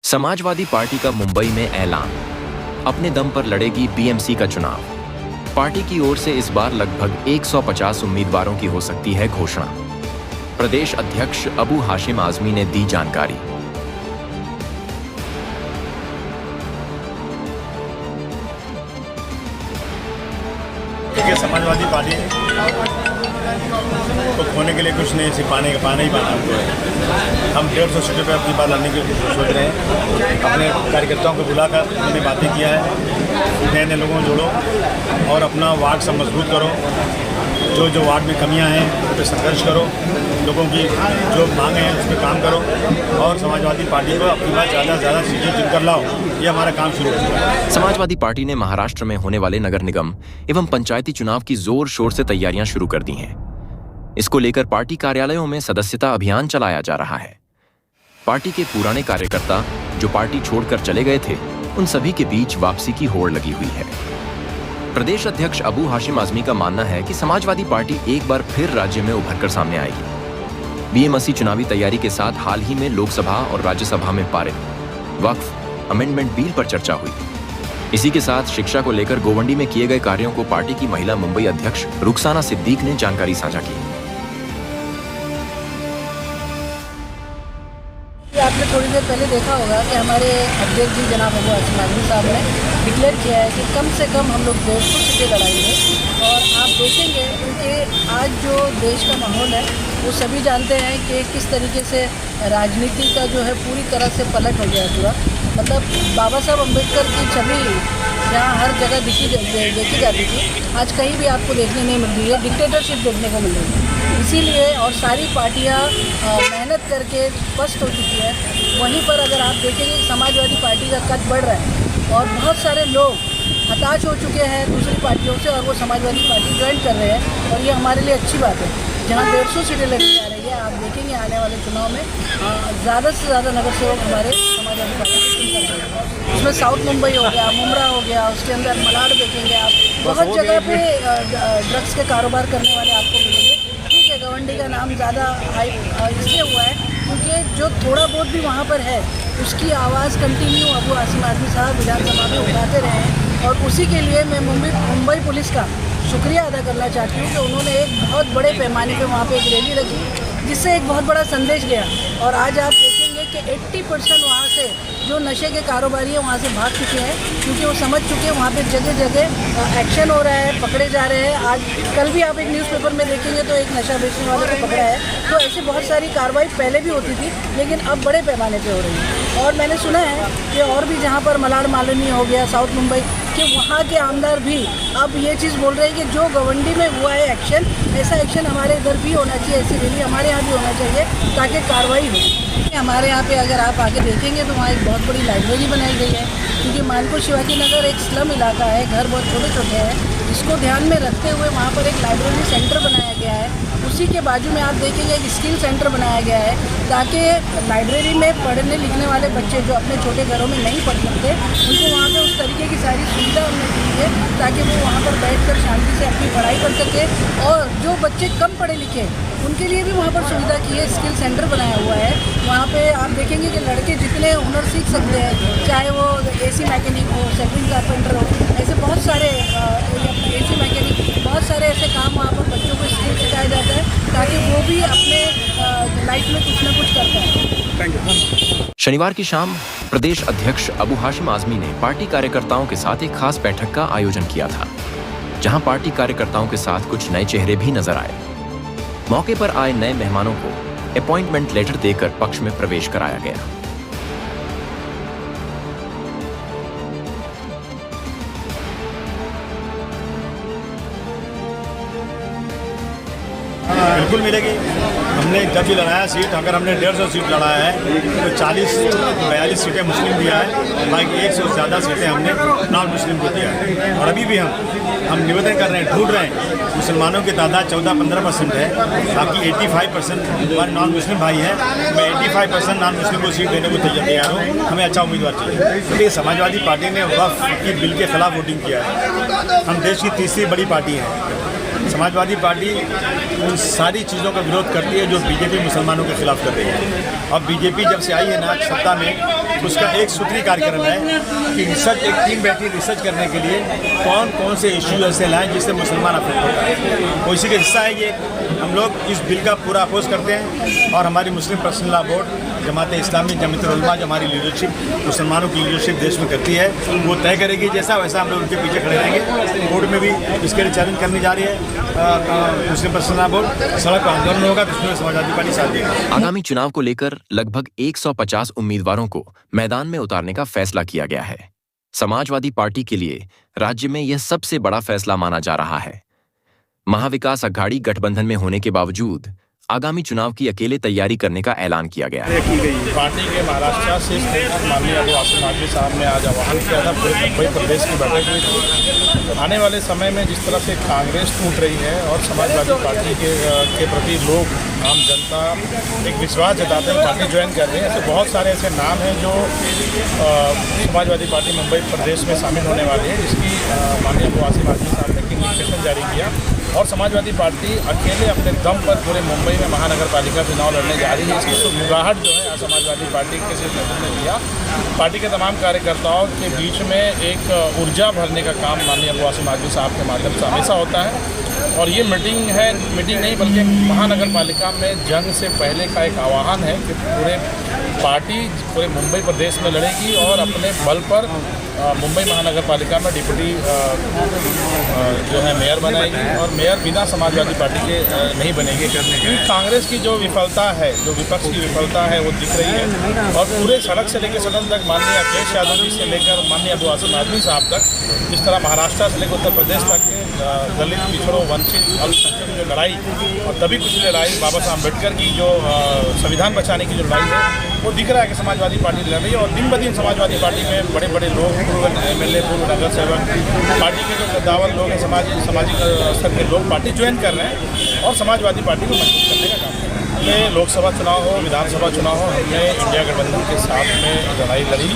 Samajwadi party का मुंबई में ऐलान, अपने दम पर लड़ेगी बीएमसी का चुनाव। पार्टी की ओर से इस बार लगभग 150 उम्मीदवारों की हो सकती है घोषणा। प्रदेश अध्यक्ष अबू हाशिम आजमी ने दी जानकारी। समाजवादी पार्टी को खोने के लिए कुछ नहीं, सिर्फ पाना ही पाना हमको है। हम 150 सीटों पर अपनी बात लाने की सोच रहे हैं। अपने कार्यकर्ताओं को बुलाकर हमने बातें किया है, नए नए लोगों को जोड़ो और अपना वार्ड सब मजबूत करो। जो वार्ड में कमियां हैं उन पर संघर्ष करो, लोगों की जो मांगे हैं उस पर काम करो और समाजवादी पार्टी को अपनी बात ज़्यादा से ज़्यादा सीटें चुनकर लाओ। ये हमारा काम शुरू हो चुका है। समाजवादी पार्टी ने महाराष्ट्र में होने वाले नगर निगम एवं पंचायती चुनाव की जोर शोर से तैयारियां शुरू कर दी हैं। इसको लेकर पार्टी कार्यालयों में सदस्यता अभियान चलाया जा रहा है। पार्टी के पुराने कार्यकर्ता जो पार्टी छोड़कर चले गए थे, उन सभी के बीच वापसी की होड़ लगी हुई है। प्रदेश अध्यक्ष अबू हाशिम आजमी का मानना है कि समाजवादी पार्टी एक बार फिर राज्य में उभरकर सामने आएगी। बीएमसी चुनावी तैयारी के साथ हाल ही में लोकसभा और राज्यसभा में पारित वक्फ अमेंडमेंट बिल पर चर्चा हुई। इसी के साथ शिक्षा को लेकर गोवंडी में किए गए कार्यों को पार्टी की महिला मुंबई अध्यक्ष रुखसाना सिद्दीक ने जानकारी साझा की। आपने थोड़ी देर पहले देखा होगा कि हमारे अध्यक्ष जी जनाब अबू हाशिम आजमी साहब ने डिक्लेयर किया है कि कम से कम हम लोग 150 सीटें लड़ाएंगे। और आप देखेंगे क्योंकि आज जो देश का माहौल है वो सभी जानते हैं कि किस तरीके से राजनीति का जो है पूरी तरह से पलट हो गया है पूरा। मतलब बाबा साहब अम्बेडकर की छवि जहाँ हर जगह देखी जाती थी, आज कहीं भी आपको देखने नहीं मिल रही है, डिक्टेटरशिप देखने को मिल रही है। इसीलिए और सारी पार्टियां मेहनत करके पस्त हो चुकी है। वहीं पर अगर आप देखेंगे समाजवादी पार्टी का कद बढ़ रहा है और बहुत सारे लोग हताश हो चुके हैं दूसरी पार्टियों से और वो समाजवादी पार्टी ज्वाइन कर रहे हैं और ये हमारे लिए अच्छी बात है। जहाँ 150 सीटें लड़ी जा रही है, आप देखेंगे आने वाले चुनाव में ज़्यादा से ज़्यादा नगर सेवक हमारे समाजवादी पार्टी को चुन कर रहे हैं। उसमें साउथ मुंबई हो गया, मुमरा हो गया, उसके अंदर मलाड देखेंगे आप, बहुत जगह पे ड्रग्स के कारोबार करने वाले आपको मिलेंगे। ठीक है, गवंडी का नाम ज़्यादा हाइप इसलिए हुआ है क्योंकि जो थोड़ा बहुत भी वहाँ पर है उसकी आवाज़ कंटिन्यू अबू हाशिम आजमी साहब विधानसभा में उठाते रहे हैं। और उसी के लिए मैं मुंबई पुलिस का शुक्रिया अदा करना चाहती हूँ कि उन्होंने एक बहुत बड़े पैमाने पे वहाँ पे एक रैली रखी जिससे एक बहुत बड़ा संदेश गया। और आज आप देखेंगे कि 80% वहाँ से जो नशे के कारोबारी हैं वहाँ से भाग चुके हैं क्योंकि वो समझ चुके हैं वहाँ पे जगह जगह एक्शन हो रहा है, पकड़े जा रहे हैं। आज कल भी आप एक न्यूज़पेपर में देखेंगे तो एक नशा बेचने वाले को पकड़ा है। तो ऐसी बहुत सारी कार्रवाई पहले भी होती थी लेकिन अब बड़े पैमाने पर हो रही है। और मैंने सुना है कि और भी जहाँ पर मलाड मालिनी हो गया, साउथ मुंबई कि वहाँ के आमदार भी अब ये चीज़ बोल रहे हैं कि जो गवंडी में हुआ है एक्शन, ऐसा एक्शन हमारे इधर भी होना चाहिए, ऐसी रैली हमारे यहाँ भी होना चाहिए ताकि कार्रवाई हो। हमारे यहाँ पे अगर आप आके देखेंगे तो वहाँ एक बहुत बड़ी लाइब्रेरी बनाई गई है क्योंकि मानपुर शिवाजी नगर एक स्लम इलाका है, घर बहुत छोटे छोटे हैं। इसको ध्यान में रखते हुए वहाँ पर एक लाइब्रेरी सेंटर बनाया गया है। उसी के बाजू में आप देखेंगे एक स्किल सेंटर बनाया गया है ताकि लाइब्रेरी में पढ़ने लिखने वाले बच्चे जो अपने छोटे घरों में नहीं पढ़ सकते उनको वहाँ पे उस तरीके की सारी सुविधा हमने दी है ताकि वो वहाँ पर बैठकर शांति से अपनी पढ़ाई कर सके। और जो बच्चे कम पढ़े लिखे उनके लिए भी वहाँ पर सुविधा की है, स्किल सेंटर बनाया हुआ है। वहाँ पे आप देखेंगे कि लड़के जितने हुनर सीख सकते हैं, चाहे वो एसी मैकेनिक हो, सेटिंग कारपेंटर हो, ऐसे बहुत सारे एसी मैकेनिक, बहुत सारे ऐसे काम वहाँ पर बच्चों को स्किल सिखाया जाता है ताकि वो भी अपने लाइफ में कुछ ना कुछ कर पाए। Thank you. शनिवार की शाम प्रदेश अध्यक्ष अबू हाशिम आजमी ने पार्टी कार्यकर्ताओं के साथ एक खास बैठक का आयोजन किया था, जहां पार्टी कार्यकर्ताओं के साथ कुछ नए चेहरे भी नजर आए। मौके पर आए नए मेहमानों को अपॉइंटमेंट लेटर देकर पक्ष में प्रवेश कराया गया। बिल्कुल मिलेगी। हमने जब भी लड़ाया सीट, अगर हमने 150 सीट लड़ाया है तो 42 सीटें मुस्लिम दिया है, बाकी 100 से ज़्यादा सीटें हमने नॉन मुस्लिम को दिया है। और अभी भी हम निवेदन कर रहे हैं, ढूंढ रहे हैं। मुसलमानों की तादाद 14-15% है, बाकी 85% हमारे नॉन मुस्लिम भाई हैं। मैं 85% नॉन मुस्लिम को सीट देने को तैयार हूँ। हमें अच्छा उम्मीदवार चाहिए। इसलिए समाजवादी पार्टी ने वक्फ की बिल के खिलाफ वोटिंग किया है। हम देश की तीसरी बड़ी पार्टी है समाजवादी पार्टी उन सारी चीज़ों का विरोध करती है जो बीजेपी मुसलमानों के खिलाफ कर रही है। अब बीजेपी जब से आई है ना सत्ता में, उसका एक सूत्री कार्यक्रम है कि रिसर्च, एक टीम बैठी रिसर्च करने के लिए कौन कौन से इश्यू ऐसे लाएँ जिससे मुसलमान अफेक्ट होता है। तो इसी का हिस्सा है ये। हम लोग इस बिल का पूरा अपोज करते हैं और हमारी मुस्लिम personal law board, Jamaat Islami, Jamiatul उलमा, जो हमारी लीडरशिप मुसलमानों की लीडरशिप देश में करती है, वो तय करेगी जैसा वैसा हम लोग उनके पीछे खड़े रहेंगे। कोर्ट में भी इसके लिए चैलेंज करनी जा रही है। मुस्लिम पर्सनल लॉ बोर्ड सड़क पर आंदोलन होगा तो उसमें समाजवादी पार्टी साथ देगी। आगामी चुनाव को लेकर लगभग 150 उम्मीदवारों को मैदान में उतारने का फैसला किया गया है। समाजवादी पार्टी के लिए राज्य में यह सबसे बड़ा फैसला माना जा रहा है। महाविकास अघाड़ी गठबंधन में होने के बावजूद आगामी चुनाव की अकेले तैयारी करने का ऐलान किया गया है। पार्टी के महाराष्ट्र से माननीय अबू आसिम आजमी साहब ने आज आह्वान किया था, पूरे मुंबई प्रदेश की बैठक हुई थी। आने वाले समय में जिस तरह से कांग्रेस टूट रही है और समाजवादी पार्टी के प्रति लोग, आम जनता एक विश्वास जताते हैं, पार्टी ज्वाइन कर रहे हैं। ऐसे बहुत सारे ऐसे नाम हैं जो समाजवादी पार्टी मुंबई प्रदेश में शामिल होने वाली है, जिसकी माननीय अबू आसिम आजमी साहब ने इन्विटेशन जारी किया और समाजवादी पार्टी अकेले अपने दम पर पूरे मुंबई में महानगर पालिका चुनाव लड़ने जा रही है। इसकी सुगराहट जो है समाजवादी पार्टी के नेतृत्व ने दिया। पार्टी के तमाम कार्यकर्ताओं के बीच में एक ऊर्जा भरने का काम माननीय अबू आसिम आजमी साहब के माध्यम से हमेशा होता है और ये मीटिंग नहीं बल्कि महानगर पालिका में जंग से पहले का एक आह्वान है कि पार्टी पूरे मुंबई प्रदेश में लड़ेगी और अपने बल पर मुंबई महानगर पालिका में डिप्टी जो है मेयर बनाएगी और मेयर बिना समाजवादी पार्टी के नहीं बनेगी। क्योंकि कांग्रेस की जो विफलता है, जो विपक्ष की विफलता है वो दिख रही है और पूरे सड़क से लेकर सदन तक माननीय अखिलेश यादव जी से लेकर माननीय अबू आसिम आजमी साहब तक, जिस तरह महाराष्ट्र से लेकर उत्तर प्रदेश तक दलित, पिछड़ों, वंचित, अल्पसंख्यक जो लड़ाई और तभी कुछ लड़ाई बाबा साहब अम्बेडकर की जो संविधान बचाने की जो लड़ाई है वो दिख रहा है कि समाजवादी पार्टी लड़ रही है। और दिन ब दिन समाजवादी पार्टी में बड़े बड़े लोग, पूर्व MLA, पूर्व नगर सेवक, पार्टी के जो कद्दावर लोग हैं, सामाजिक स्तर के लोग पार्टी ज्वाइन कर रहे हैं और समाजवादी पार्टी को मजबूत करने का काम कर रहे हैं। हमने लोकसभा चुनाव हो, विधानसभा चुनाव हो, हमने इंडिया गठबंधन के साथ में लड़ाई लड़ी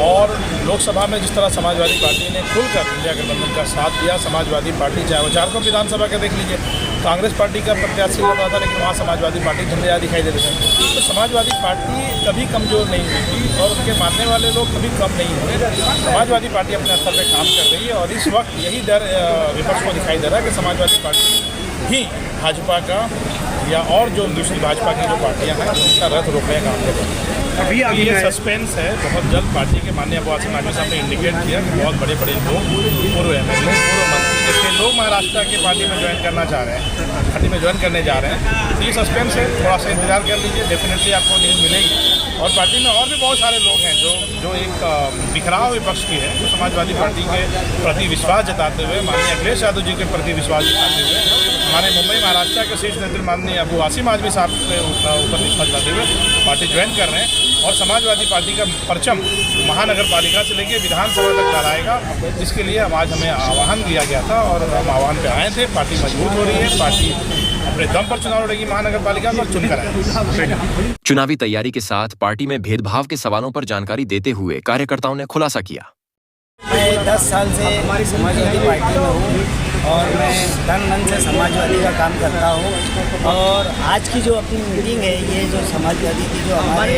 और लोकसभा में जिस तरह समाजवादी पार्टी ने खुलकर इंडिया गठबंधन का साथ दिया। समाजवादी पार्टी चाहे वो झारखंड विधानसभा का देख लीजिए, कांग्रेस पार्टी का प्रत्याशी लड़ रहा था लेकिन वहाँ समाजवादी पार्टी झंडे दिखाई दे रहे थे। तो समाजवादी पार्टी कभी कमज़ोर नहीं हुई थी और उनके मानने वाले लोग कभी कम नहीं हुए। समाजवादी पार्टी अपने स्तर पर काम कर रही है और इस वक्त यही डर विपक्ष को दिखाई दे रहा है कि समाजवादी पार्टी ही भाजपा का या और जो दूसरी भाजपा की जो पार्टियां हैं उनका रथ रोकने का काम कर रही है। अभी ये सस्पेंस है। बहुत जल्द पार्टी के माननीय अबू आसिम आजमी साहब ने इंडिकेट किया कि बहुत बड़े बड़े लोग, पूर्व MLA, पूर्व मंत्री, जिसके लोग महाराष्ट्र की पार्टी में ज्वाइन करना चाह रहे हैं, पार्टी में ज्वाइन करने जा रहे हैं। तो ये सस्पेंस है, थोड़ा सा इंतजार कर लीजिए, डेफिनेटली आपको न्यूज़ मिलेगी। और पार्टी में और भी बहुत सारे लोग हैं जो एक बिखराव विपक्ष की है, जो समाजवादी पार्टी के प्रति विश्वास जताते हुए, माननीय अखिलेश यादव जी के प्रति विश्वास जताते हुए, हमारे मुंबई महाराष्ट्र के शीर्ष नेतृत्व माननीय अबू आसिम आजमी साहब के ऊपर विश्वास जताते हुए पार्टी ज्वाइन कर रहे हैं और समाजवादी पार्टी का परचम महानगर पालिका से लेकर विधानसभा तक लहराएगा। जिसके लिए आज हमें आह्वान दिया गया था और हम आह्वान पे आए थे। पार्टी मजबूत हो रही है, पार्टी अपने दम पर चुनाव लड़ेगी महानगर पालिका पर, चुनकर आए। चुनावी तैयारी के साथ पार्टी में भेदभाव के सवालों पर जानकारी देते हुए कार्यकर्ताओं ने खुलासा किया। मैं 10 साल से समाजवादी पार्टी में हूँ और मैं तन मन से समाजवादी का काम करता हूँ। और आज की जो अपनी मीटिंग है, ये जो समाजवादी की जो हमारे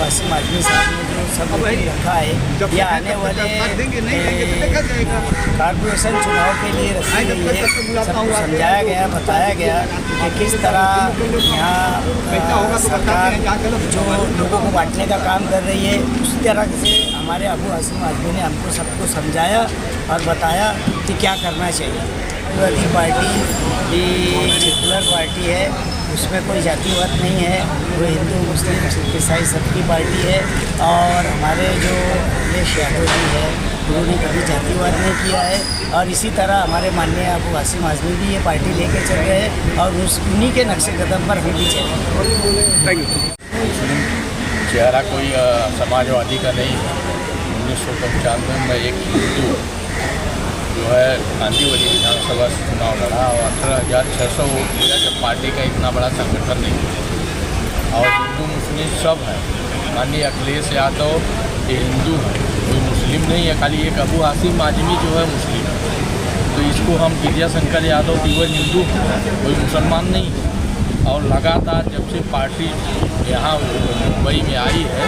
आसिम आजमी साहब ने जो सब मीटिंग रखा है, यह आने वाले कॉर्पोरेशन चुनाव के लिए रखी गई है। सबको समझाया गया, बताया गया कि किस तरह यहाँ सरकार जो लोगों को बांटने का काम कर रही है, उसी तरह से हमारे अबू आसिम आजमी ने हमको सबको समझाया और बताया कि क्या करना चाहिए। समाजवादी पार्टी ये सेकुलर पार्टी है, उसमें कोई जातिवाद नहीं है। वो हिंदू, मुस्लिम, सिख, ईसाई सबकी पार्टी है और हमारे जो अखिलेश यादव जी है उन्होंने कभी जातिवाद नहीं किया है। और इसी तरह हमारे माननीय अबू आसिम आजमी भी ये पार्टी लेके चल रहे हैं और उन्हीं के नक्शे कदम पर हम भी चलें। चेहरा कोई समाजवादी का नहीं है। 1995 में एक हिंदू जो है गांधीवली विधानसभा से चुनाव लड़ा और 18,600 वोट लिया, जब पार्टी का इतना बड़ा संगठन नहीं है। और हिंदू मुस्लिम सब है। माननीय अखिलेश यादव ये हिंदू है, कोई मुस्लिम नहीं है। खाली एक अबू आसिम आजमी जो है मुस्लिम है। तो इसको हम विद्याशंकर यादव केवल हिंदू कोई मुसलमान नहीं। और लगातार जब से पार्टी यहाँ मुंबई में आई है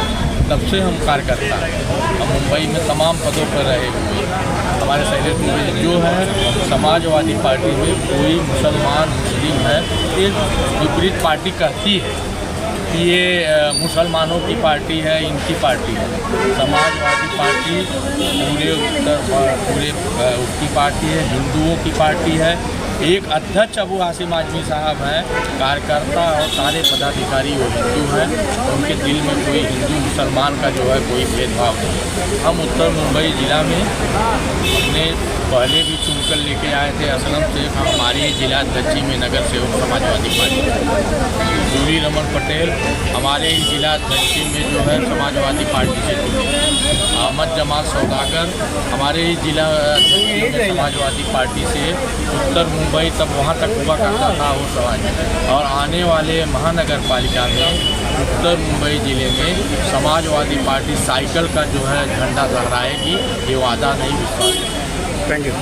तब से हम कार्यकर्ता हैं। हम मुंबई में तमाम पदों पर रहे हुए हैं। हमारे शैलेश दुबे जो है समाजवादी पार्टी में कोई मुसलमान मुस्लिम है, एक विपरीत पार्टी कहती है कि ये मुसलमानों की पार्टी है, इनकी पार्टी है। समाजवादी पार्टी पूरे उसकी पार्टी है, हिंदुओं की पार्टी है। एक अध्यक्ष अबू हाशिम आजमी साहब हैं, कार्यकर्ता और सारे पदाधिकारी वो हिंदू हैं। उनके दिल में कोई हिंदू मुसलमान का जो है कोई भेदभाव नहीं। हम उत्तर मुंबई ज़िला में अपने पहले भी चुनकर लेके आए थे असलम शेख, हमारी जिलाध्यक्षी में नगर सेवक समाजवादी पार्टी। जूली रमन पटेल हमारे ही जिलाध्यक्षी में जो है समाजवादी पार्टी से जुड़े। अहमद जमाल सौदागर हमारे ही जिला समाजवादी पार्टी से उत्तर मुंबई तब वहाँ तक हुआ करता था वो समाज। और आने वाले महानगर पालिका में उत्तर मुंबई ज़िले में समाजवादी पार्टी साइकिल का जो है झंडा लहराएगी, ये वादा नहीं विश्वास है। Thank you.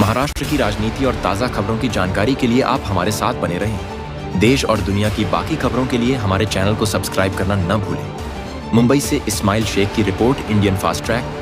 महाराष्ट्र की राजनीति और ताज़ा खबरों की जानकारी के लिए आप हमारे साथ बने रहें। देश और दुनिया की बाकी खबरों के लिए हमारे चैनल को सब्सक्राइब करना न भूलें। मुंबई से इस्माइल शेख की रिपोर्ट, इंडियन फास्ट ट्रैक।